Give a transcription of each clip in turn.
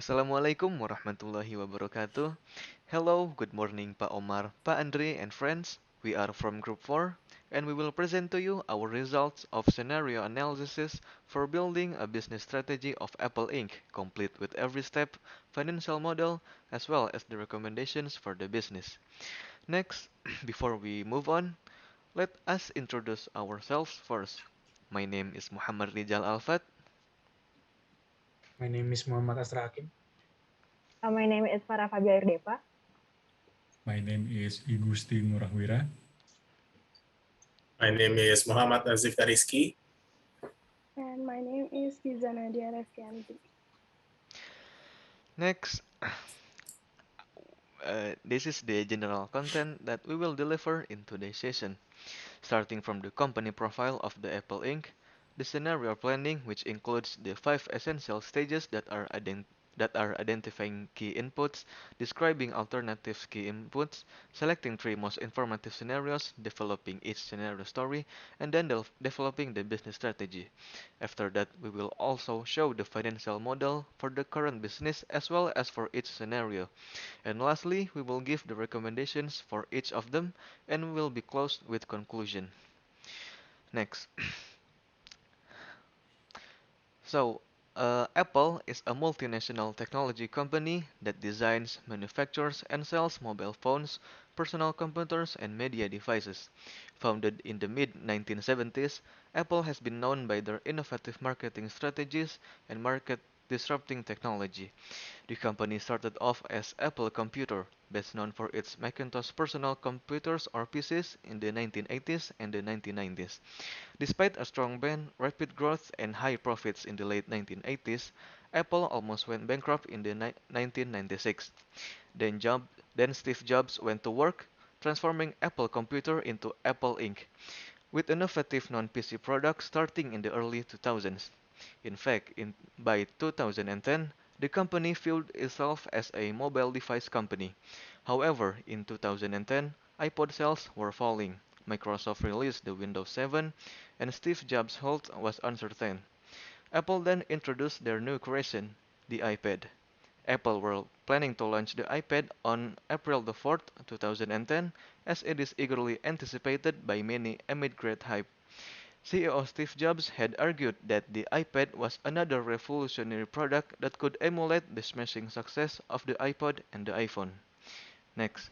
Assalamualaikum warahmatullahi wabarakatuh. Hello, good morning Pak Omar, Pak Andre, and friends. We are from Group 4, and we will present to you our results of scenario analysis for building a business strategy of Apple Inc., complete with every step, financial model, as well as the recommendations for the business. Next, before we move on, let us introduce ourselves first. My name is Muhammad Rijal Alfat. My name is Muhammad Asra Hakim. My name is Farah Fabia Depa. My name is Igusti Ngurahwira. My name is Muhammad Azif Tariski. And my name is Tiza Nadia Reskianti. Next, this is the general content that we will deliver in today's session, starting from the company profile of the Apple Inc., the scenario planning, which includes the five essential stages that are identifying key inputs, describing alternative key inputs, selecting three most informative scenarios, developing each scenario story, and then developing the business strategy. After that, we will also show the financial model for the current business as well as for each scenario. And lastly, we will give the recommendations for each of them and we will be closed with conclusion. Next. So, Apple is a multinational technology company that designs, manufactures, and sells mobile phones, personal computers, and media devices. Founded in the mid 1970s, Apple has been known by their innovative marketing strategies and market disrupting technology. The company started off as Apple Computer, best known for its Macintosh personal computers or PCs in the 1980s and the 1990s. Despite a strong brand, rapid growth, and high profits in the late 1980s, Apple almost went bankrupt in the 1996. Then Steve Jobs went to work, transforming Apple Computer into Apple Inc., with innovative non-PC products starting in the early 2000s. In fact, by 2010, the company viewed itself as a mobile device company. However, in 2010, iPod sales were falling, Microsoft released the Windows 7, and Steve Jobs' health was uncertain. Apple then introduced their new creation, the iPad. Apple were planning to launch the iPad on April the 4th, 2010, as it is eagerly anticipated by many amid great hype. CEO Steve Jobs had argued that the iPad was another revolutionary product that could emulate the smashing success of the iPod and the iPhone. Next.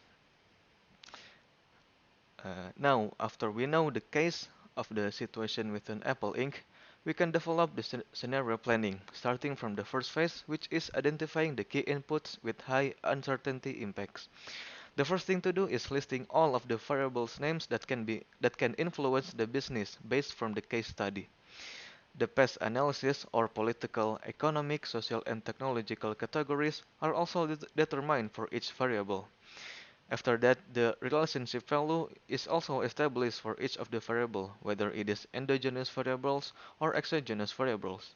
Now, after we know the case of the situation within Apple Inc., we can develop the scenario planning, starting from the first phase, which is identifying the key inputs with high uncertainty impacts. The first thing to do is listing all of the variables names that can influence the business based from the case study. The past analysis or political, economic, social, and technological categories are also determined for each variable. After that, the relationship value is also established for each of the variable, whether it is endogenous variables or exogenous variables.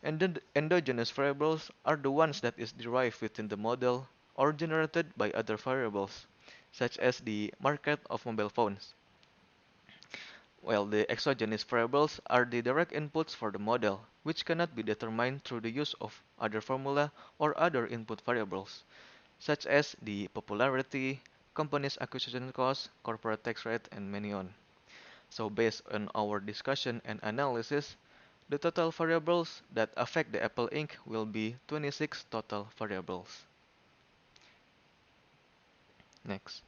And the endogenous variables are the ones that is derived within the model or generated by other variables, such as the market of mobile phones. Well, the exogenous variables are the direct inputs for the model, which cannot be determined through the use of other formula or other input variables, such as the popularity, company's acquisition cost, corporate tax rate, and many on. So based on our discussion and analysis, the total variables that affect the Apple Inc. will be 26 total variables. Next.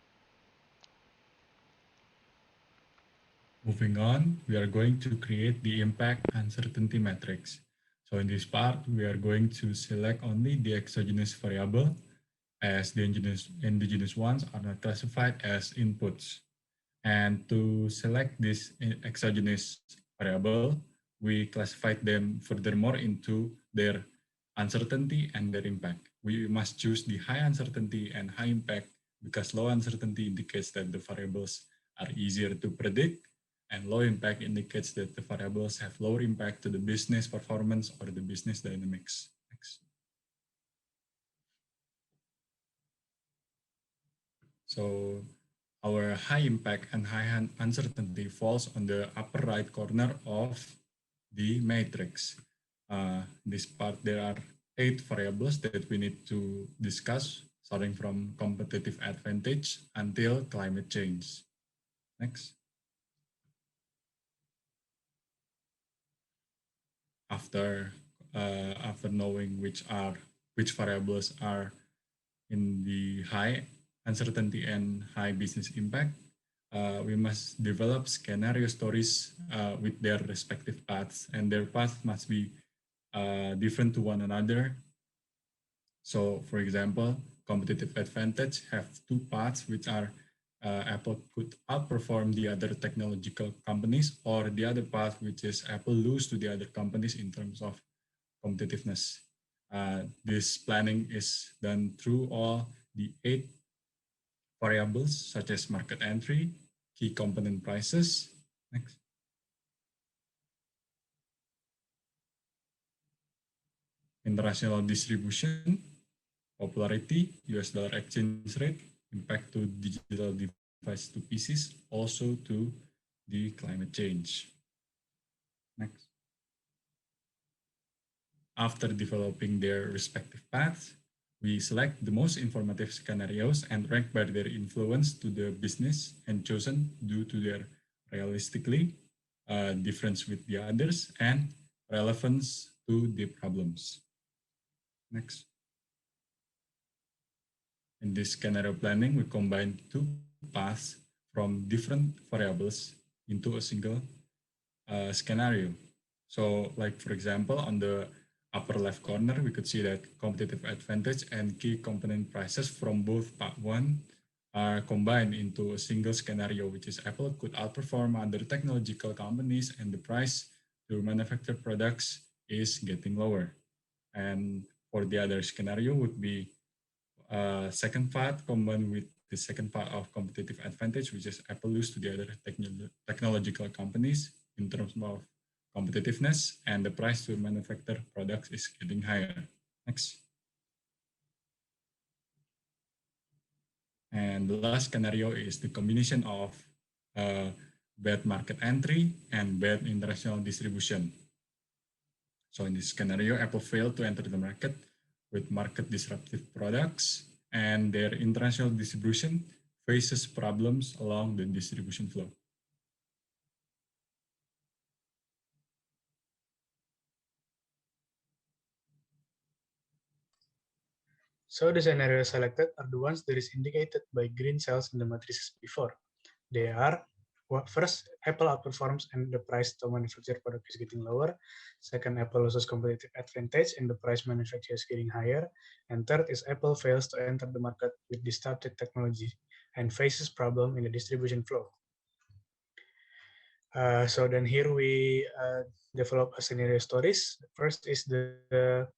Moving on, we are going to create the impact uncertainty matrix. So in this part, we are going to select only the exogenous variable as the endogenous ones are not classified as inputs. And to select this exogenous variable, we classified them furthermore into their uncertainty and their impact. We must choose the high uncertainty and high impact because low uncertainty indicates that the variables are easier to predict, and low impact indicates that the variables have lower impact to the business performance or the business dynamics. Next. So our high impact and high uncertainty falls on the upper right corner of the matrix. This part, there are 8 variables that we need to discuss, starting from competitive advantage until climate change. Next. After knowing which variables are in the high uncertainty and high business impact, we must develop scenario stories with their respective paths, and their paths must be different to one another. So, for example, competitive advantage have two paths, which are Apple could outperform the other technological companies, or the other path, which is Apple lose to the other companies in terms of competitiveness. This planning is done through all the 8 variables, such as market entry, key component prices. Next. International distribution, popularity, US dollar exchange rate, impact to digital device to PCs, also to the climate change. Next. After developing their respective paths, we select the most informative scenarios and rank by their influence to the business and chosen due to their realistically difference with the others and relevance to the problems. Next. In this scenario planning, we combine two paths from different variables into a single scenario. So, like for example, on the upper left corner, we could see that competitive advantage and key component prices from both part 1 are combined into a single scenario, which is Apple could outperform other technological companies and the price to manufacture products is getting lower. And for the other scenario would be second part combined with the second part of competitive advantage, which is Apple lose to the other technological companies in terms of competitiveness, and the price to manufacture products is getting higher. Next. And the last scenario is the combination of bad market entry and bad international distribution. So in this scenario, Apple failed to enter the market with market disruptive products, and their international distribution faces problems along the distribution flow. So the scenarios selected are the ones that is indicated by green cells in the matrices before. They are, first, Apple outperforms and the price to manufacture product is getting lower. Second, Apple loses competitive advantage and the price manufacture is getting higher. And third is Apple fails to enter the market with disruptive technology and faces problem in the distribution flow. So then here we develop a scenario stories. First is the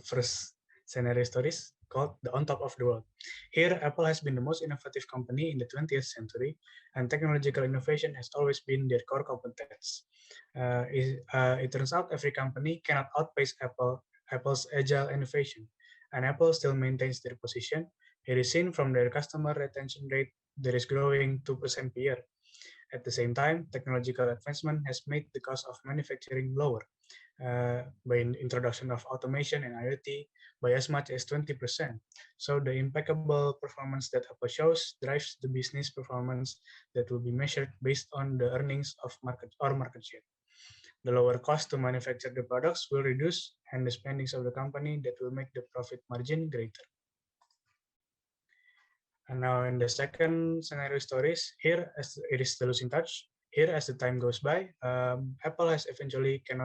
first scenario stories called the On Top of the World. Here, Apple has been the most innovative company in the 20th century, and technological innovation has always been their core competence. It turns out every company cannot outpace Apple's agile innovation, and Apple still maintains their position. It is seen from their customer retention rate that is growing 2% per year. At the same time, technological advancement has made the cost of manufacturing lower by introduction of automation and IoT by as much as 20%. So the impeccable performance that Apple shows drives the business performance that will be measured based on the earnings of market share. The lower cost to manufacture the products will reduce and the spendings of the company that will make the profit margin greater. And now in the second scenario stories, here as it is the losing touch. Here as the time goes by, Apple has eventually can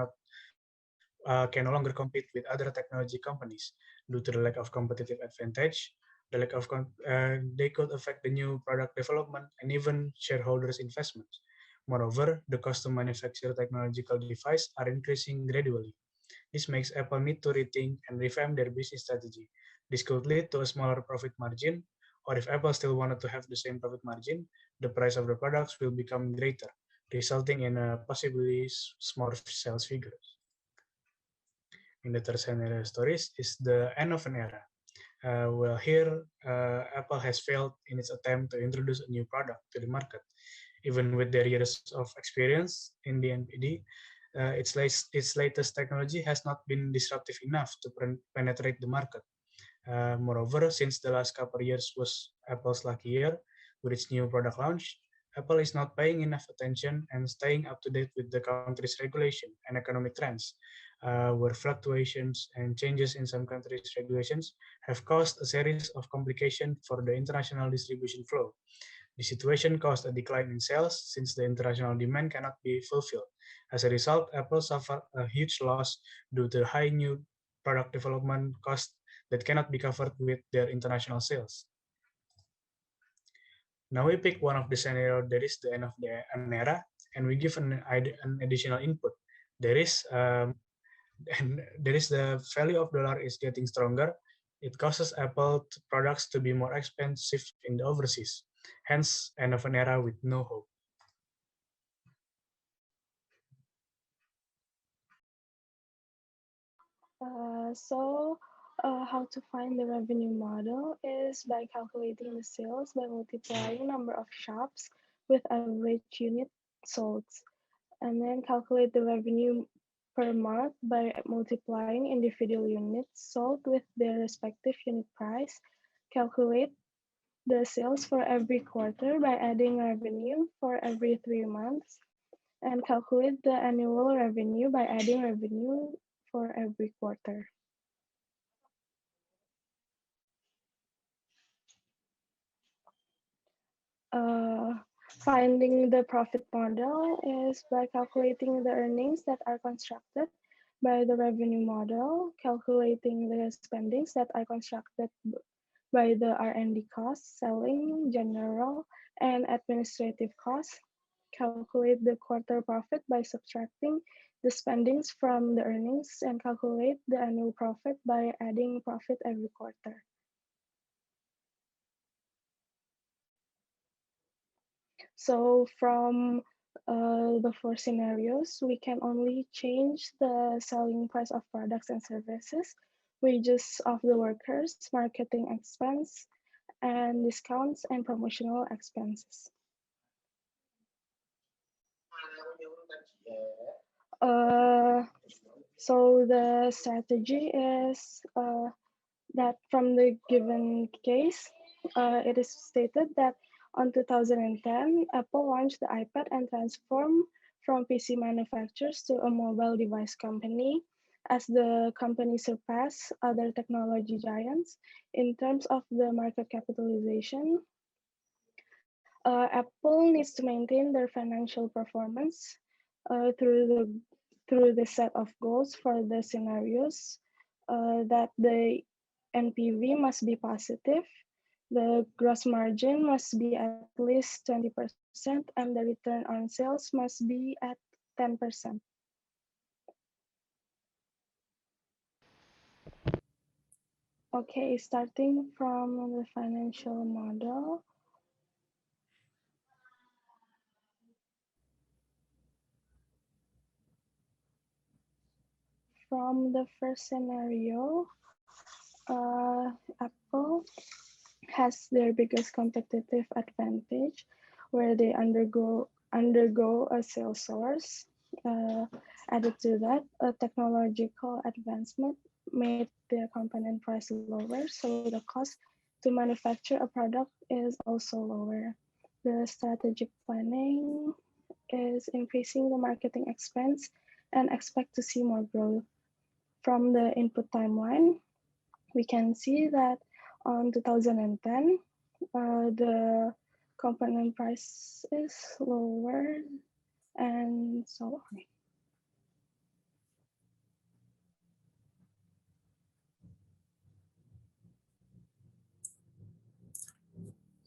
no longer compete with other technology companies due to the lack of competitive advantage. The lack of they could affect the new product development and even shareholders' investments. Moreover, the cost to manufacture technological devices are increasing gradually. This makes Apple need to rethink and revamp their business strategy. This could lead to a smaller profit margin, or if Apple still wanted to have the same profit margin, the price of the products will become greater, resulting in a possibly smaller sales figures. In the third scenario stories is the end of an era. Well, here Apple has failed in its attempt to introduce a new product to the market. Even with their years of experience in the NPD, its latest technology has not been disruptive enough to penetrate the market. Moreover, since the last couple of years was Apple's lucky year with its new product launch, Apple is not paying enough attention and staying up to date with the country's regulation and economic trends, where fluctuations and changes in some countries' regulations have caused a series of complications for the international distribution flow. The situation caused a decline in sales since the international demand cannot be fulfilled. As a result, Apple suffered a huge loss due to high new product development costs that cannot be covered with their international sales. Now we pick one of the scenario that is the end of an era, and we give an additional input. There is the value of dollar is getting stronger. It causes Apple products to be more expensive in the overseas. Hence, end of an era with no hope. How to find the revenue model is by calculating the sales by multiplying number of shops with average unit sold, and then calculate the revenue per month by multiplying individual units sold with their respective unit price. Calculate the sales for every quarter by adding revenue for every 3 months, and calculate the annual revenue by adding revenue for every quarter. Finding the profit model is by calculating the earnings that are constructed by the revenue model, calculating the spendings that are constructed by the R&D costs, selling, general, and administrative costs, calculate the quarter profit by subtracting the spendings from the earnings, and calculate the annual profit by adding profit every quarter. So from the 4 scenarios, we can only change the selling price of products and services, wages of the workers, marketing expense, and discounts and promotional expenses. So the strategy is that from the given case, it is stated that on 2010, Apple launched the iPad and transformed from PC manufacturers to a mobile device company, as the company surpassed other technology giants in terms of the market capitalization. Apple needs to maintain their financial performance through the set of goals for the scenarios, that the NPV must be positive, the gross margin must be at least 20%, and the return on sales must be at 10%. Okay, starting from the financial model. From the first scenario, Apple has their biggest competitive advantage, where they undergo a sales source. Added to that, a technological advancement made their component price lower, so the cost to manufacture a product is also lower. The strategic planning is increasing the marketing expense and expect to see more growth. From the input timeline, we can see that on 2010, the component price is lower and so on.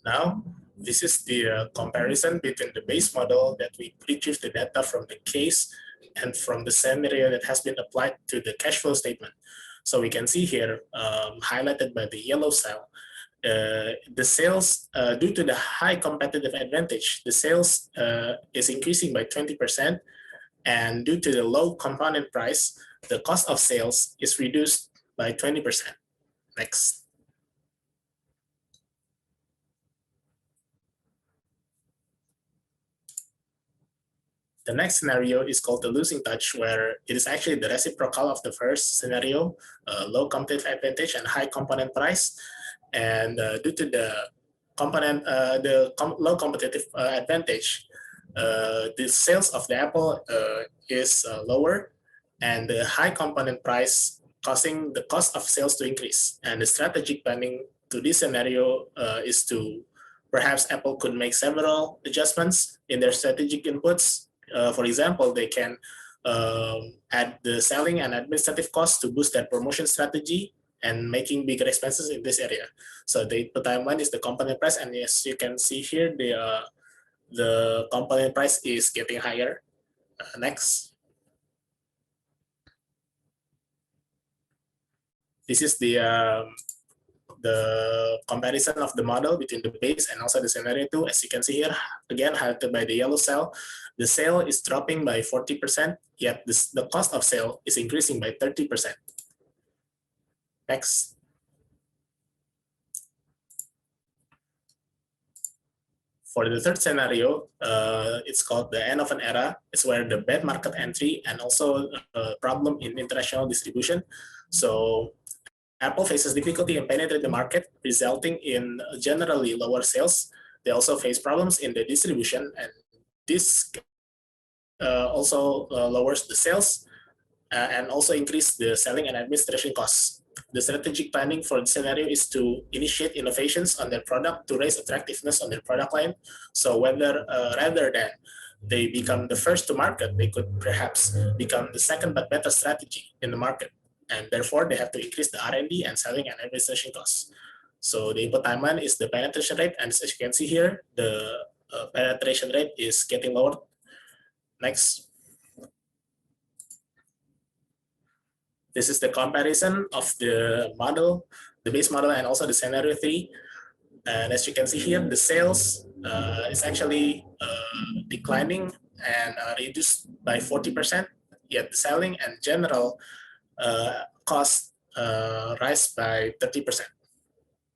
Now, this is the comparison between the base model that we retrieve the data from the case and from the scenario that has been applied to the cash flow statement. So we can see here, highlighted by the yellow cell, the sales, due to the high competitive advantage, the sales is increasing by 20%, and due to the low component price, the cost of sales is reduced by 20%. Next. The next scenario is called the losing touch, where it is actually the reciprocal of the first scenario, low competitive advantage and high component price. And due to the low competitive advantage, the sales of the Apple is lower, and the high component price causing the cost of sales to increase. And the strategic planning to this scenario is to perhaps Apple could make several adjustments in their strategic inputs. For example, they can add the selling and administrative costs to boost their promotion strategy and making bigger expenses in this area. So the timeline is the component price, and as you can see here, the component price is getting higher. Next. This is the comparison of the model between the base and also the scenario 2. As you can see here, again, highlighted by the yellow cell, the sale is dropping by 40%, yet the cost of sale is increasing by 30%. Next. For the third scenario, it's called the end of an era. It's where the bad market entry and also a problem in international distribution. So Apple faces difficulty in penetrating the market, resulting in generally lower sales. They also face problems in the distribution, and this also lowers the sales and also increase the selling and administration costs. The strategic planning for the scenario is to initiate innovations on their product to raise attractiveness on their product line. So rather than they become the first to market, they could perhaps become the second but better strategy in the market. And therefore, they have to increase the R&D and selling and administration costs. So the input timeline is the penetration rate. And as you can see here, the penetration rate is getting lower. Next. This is the comparison of the model, the base model, and also the scenario 3. And as you can see here, the sales is actually declining and reduced by 40%, yet the selling and general cost rise by 30%.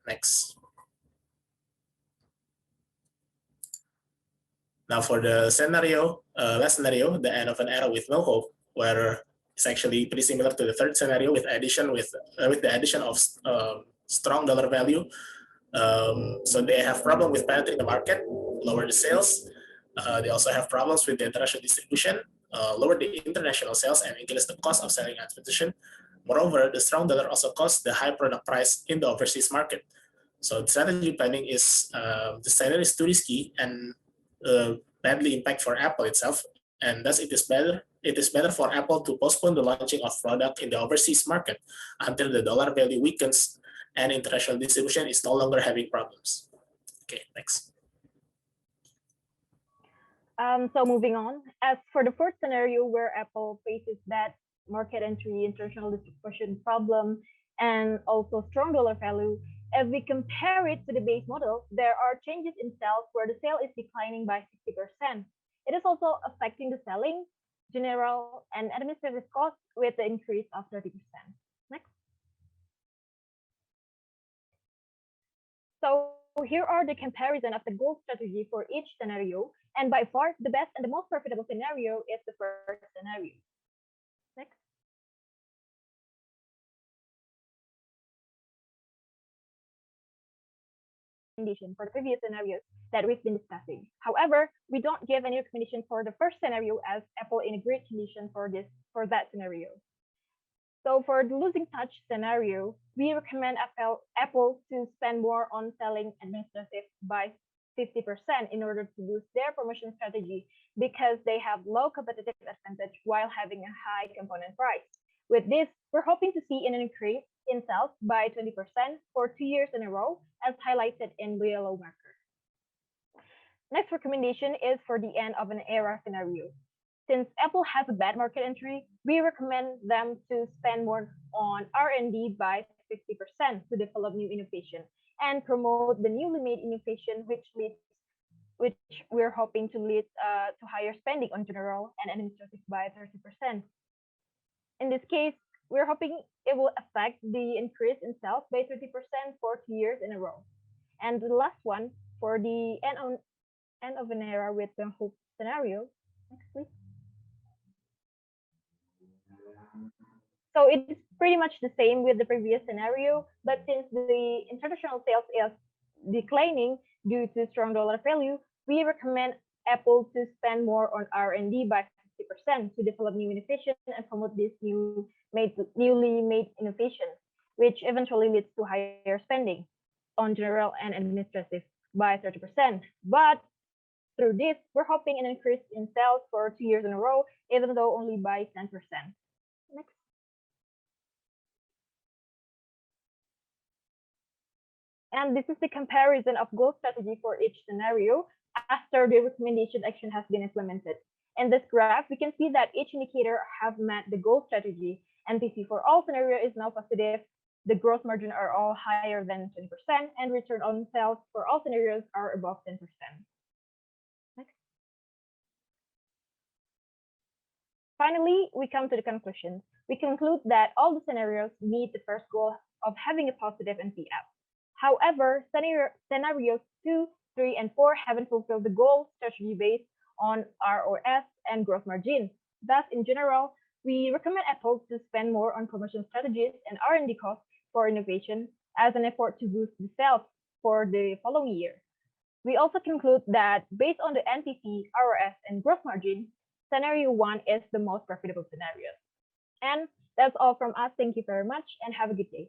Next. Now for the scenario, last scenario, the end of an era with no hope, where it's actually pretty similar to the third scenario with the addition of strong dollar value. So they have problem with penetrating the market, lower the sales. They also have problems with the international distribution, lower the international sales, and increase the cost of selling and transportation. Moreover, the strong dollar also caused the high product price in the overseas market. So strategy planning is the scenario is too risky and badly impact for Apple itself, and thus it is better for Apple to postpone the launching of product in the overseas market until the dollar value weakens and international distribution is no longer having problems. Okay, next. So moving on, as for the fourth scenario where Apple faces that market entry, international distribution problem, and also strong dollar value, if we compare it to the base model, there are changes in sales where the sale is declining by 60%. It is also affecting the selling, general, and administrative costs with the increase of 30%. Next. So here are the comparison of the goal strategy for each scenario. And by far, the best and the most profitable scenario is the first scenario. Next. For the previous scenarios that we've been discussing. However, we don't give any recommendation for the first scenario as Apple in a great condition for that scenario. So for the losing touch scenario, we recommend Apple to spend more on selling administrative by 50% in order to boost their promotion strategy because they have low competitive advantage while having a high component price. With this, we're hoping to see an increase in sales by 20% for 2 years in a row, as highlighted in the yellow marker. Next recommendation is for the end of an era scenario. Since Apple has a bad market entry, we recommend them to spend more on R&D by 50% to develop new innovation and promote the newly made innovation, which we're hoping to lead to higher spending on general and administrative by 30%. In this case, we're hoping it will affect the increase in sales by 30% for 2 years in a row. And the last one, for the end of an era with the hope scenario. Next, please. So it's pretty much the same with the previous scenario, but since the international sales is declining due to strong dollar value, we recommend Apple to spend more on R&D by 50% to develop new innovation and promote these newly made innovations, which eventually leads to higher spending on general and administrative by 30%. But through this, we're hoping an increase in sales for 2 years in a row, even though only by 10%. Next. And this is the comparison of goal strategy for each scenario after the recommendation action has been implemented. In this graph, we can see that each indicator have met the goal strategy. NPV for all scenario is now positive. The gross margin are all higher than 20%, and return on sales for all scenarios are above 10%. Next. Finally, we come to the conclusion. We conclude that all the scenarios meet the first goal of having a positive NPF. However, scenarios 2, 3, and 4 haven't fulfilled the goal strategy based on ROS and gross margin. Thus, in general, we recommend Apple to spend more on promotion strategies and R&D costs for innovation as an effort to boost the sales for the following year. We also conclude that based on the NPV, ROS, and gross margin, scenario 1 is the most profitable scenario. And that's all from us. Thank you very much and have a good day.